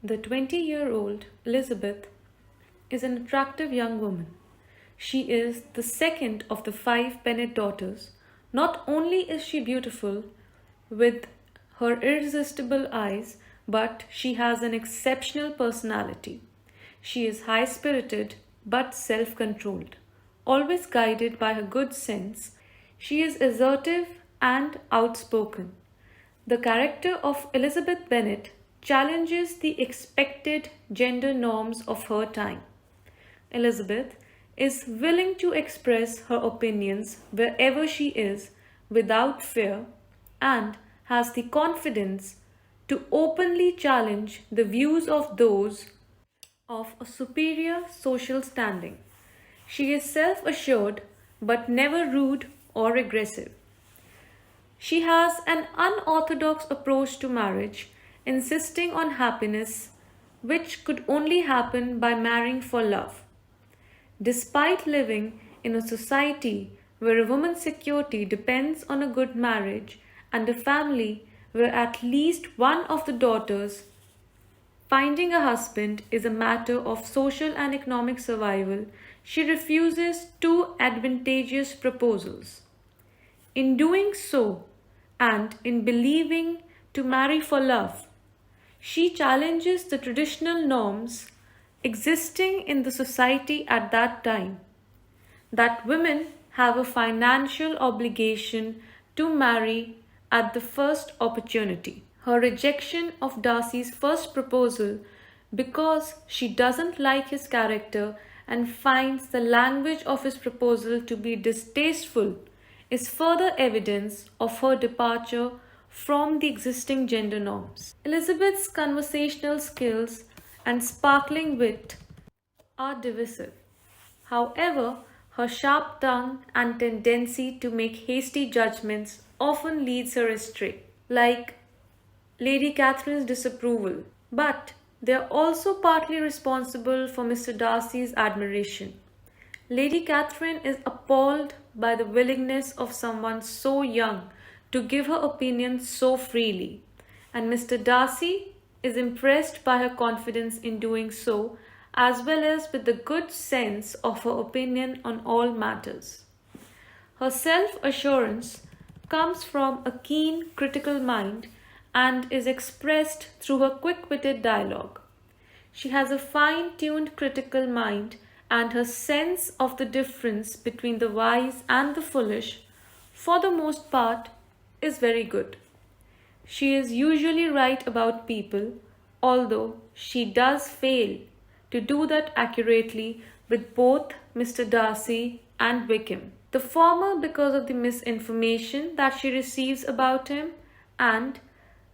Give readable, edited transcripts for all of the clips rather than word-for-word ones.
The 20-year-old Elizabeth is an attractive young woman. She is the second of the five Bennet daughters. Not only is she beautiful with her irresistible eyes, but she has an exceptional personality. She is high spirited but self controlled, always guided by her good sense. She is assertive and outspoken. The character of Elizabeth Bennet challenges the expected gender norms of her time. Elizabeth is willing to express her opinions wherever she is without fear and has the confidence to openly challenge the views of those of a superior social standing. She is self assured but never rude or aggressive. She has an unorthodox approach to marriage, insisting on happiness, which could only happen by marrying for love. Despite living in a society where a woman's security depends on a good marriage and a family where at least one of the daughters finding a husband is a matter of social and economic survival, she refuses two advantageous proposals. In doing so, and in believing to marry for love, she challenges the traditional norms existing in the society at that time, that women have a financial obligation to marry at the first opportunity. Her rejection of Darcy's first proposal because she doesn't like his character and finds the language of his proposal to be distasteful is further evidence of her departure from the existing gender norms. Elizabeth's conversational skills and sparkling wit are divisive. However, her sharp tongue and tendency to make hasty judgments often leads her astray, like Lady Catherine's disapproval. But they are also partly responsible for Mr. Darcy's admiration. Lady Catherine is appalled by the willingness of someone so young to give her opinion so freely, and Mr. Darcy is impressed by her confidence in doing so, as well as with the good sense of her opinion on all matters. Her self assurance comes from a keen critical mind and is expressed through her quick witted dialogue. She has a fine tuned critical mind, and her sense of the difference between the wise and the foolish, for the most part, is very good. She is usually right about people, although she does fail to do that accurately with both Mr. Darcy and Wickham. The former because of the misinformation that she receives about him, and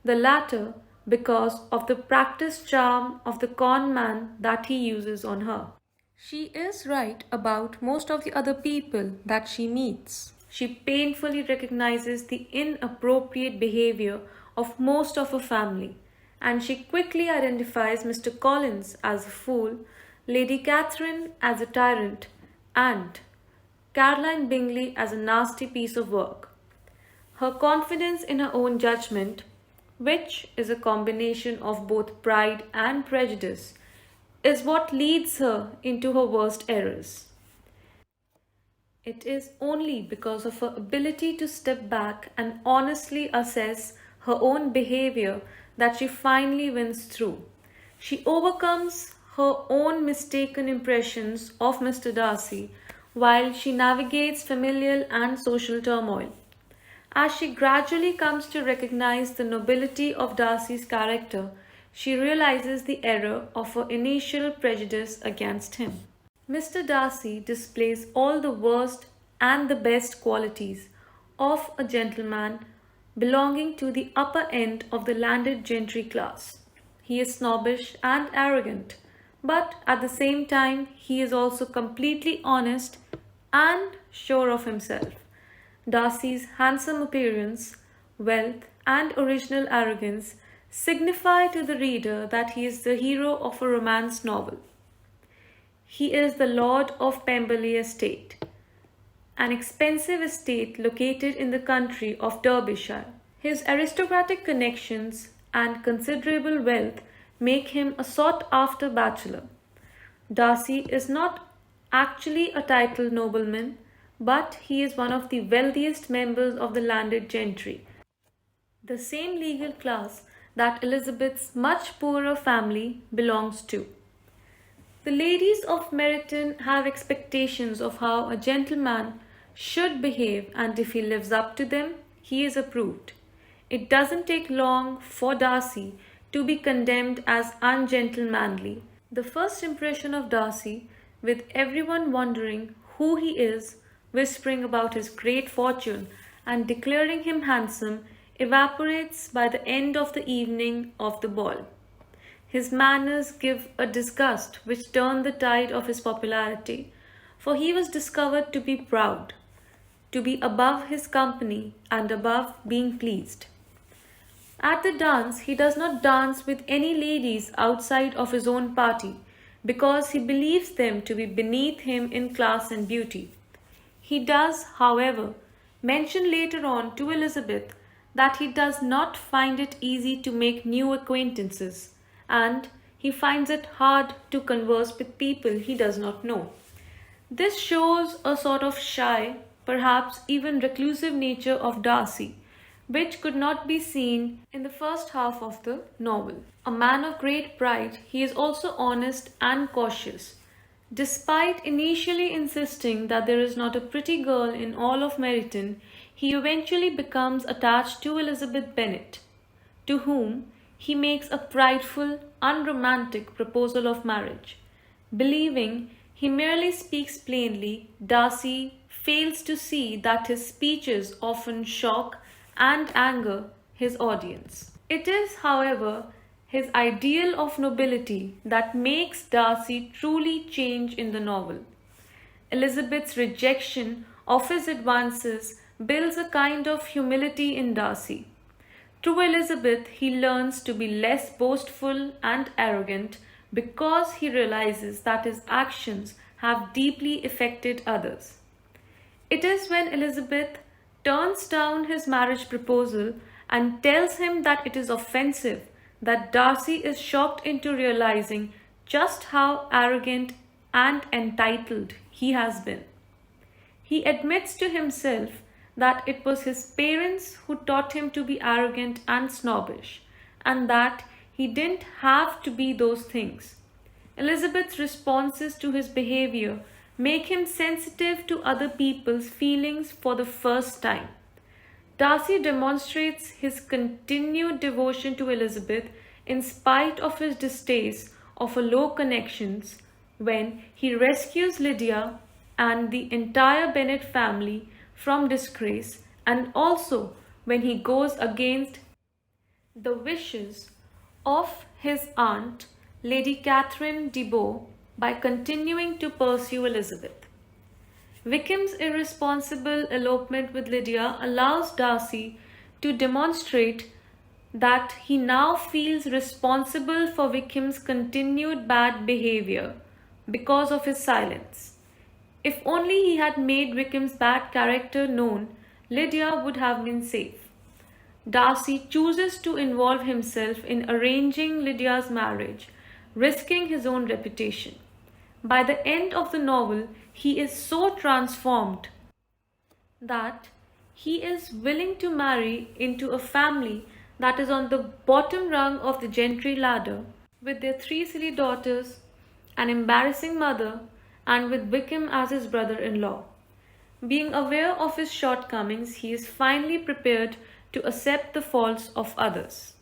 the latter because of the practiced charm of the con man that he uses on her. She is right about most of the other people that she meets. She painfully recognizes the inappropriate behavior of most of her family, and she quickly identifies Mr. Collins as a fool, Lady Catherine as a tyrant, and Caroline Bingley as a nasty piece of work. Her confidence in her own judgment, which is a combination of both pride and prejudice, is what leads her into her worst errors. It is only because of her ability to step back and honestly assess her own behavior that she finally wins through. She overcomes her own mistaken impressions of Mr. Darcy while she navigates familial and social turmoil. As she gradually comes to recognize the nobility of Darcy's character, she realizes the error of her initial prejudice against him. Mr. Darcy displays all the worst and the best qualities of a gentleman belonging to the upper end of the landed gentry class. He is snobbish and arrogant, but at the same time, he is also completely honest and sure of himself. Darcy's handsome appearance, wealth, and original arrogance signify to the reader that he is the hero of a romance novel. He is the Lord of Pemberley Estate, an expensive estate located in the country of Derbyshire. His aristocratic connections and considerable wealth make him a sought-after bachelor. Darcy is not actually a titled nobleman, but he is one of the wealthiest members of the landed gentry, the same legal class that Elizabeth's much poorer family belongs to. The ladies of Meryton have expectations of how a gentleman should behave, and if he lives up to them, he is approved. It doesn't take long for Darcy to be condemned as ungentlemanly. The first impression of Darcy, with everyone wondering who he is, whispering about his great fortune, and declaring him handsome, evaporates by the end of the evening of the ball. His manners give a disgust which turned the tide of his popularity, for he was discovered to be proud, to be above his company and above being pleased. At the dance, he does not dance with any ladies outside of his own party, because he believes them to be beneath him in class and beauty. He does, however, mention later on to Elizabeth that he does not find it easy to make new acquaintances, and he finds it hard to converse with people he does not know. This shows a sort of shy, perhaps even reclusive nature of Darcy, which could not be seen in the first half of the novel. A man of great pride, he is also honest and cautious. Despite initially insisting that there is not a pretty girl in all of Meryton, he eventually becomes attached to Elizabeth Bennet, to whom he makes a prideful, unromantic proposal of marriage. Believing he merely speaks plainly, Darcy fails to see that his speeches often shock and anger his audience. It is, however, his ideal of nobility that makes Darcy truly change in the novel. Elizabeth's rejection of his advances builds a kind of humility in Darcy. Through Elizabeth, he learns to be less boastful and arrogant because he realizes that his actions have deeply affected others. It is when Elizabeth turns down his marriage proposal and tells him that it is offensive that Darcy is shocked into realizing just how arrogant and entitled he has been. He admits to himself that it was his parents who taught him to be arrogant and snobbish, and that he didn't have to be those things. Elizabeth's responses to his behavior make him sensitive to other people's feelings for the first time. Darcy demonstrates his continued devotion to Elizabeth in spite of his distaste of her low connections when he rescues Lydia and the entire Bennet family from disgrace, and also when he goes against the wishes of his aunt, Lady Catherine de Bourgh, by continuing to pursue Elizabeth. Wickham's irresponsible elopement with Lydia allows Darcy to demonstrate that he now feels responsible for Wickham's continued bad behavior because of his silence. If only he had made Wickham's bad character known, Lydia would have been safe. Darcy chooses to involve himself in arranging Lydia's marriage, risking his own reputation. By the end of the novel, he is so transformed that he is willing to marry into a family that is on the bottom rung of the gentry ladder, with their 3 silly daughters, an embarrassing mother, and with Wickham as his brother-in-law. Being aware of his shortcomings, he is finally prepared to accept the faults of others.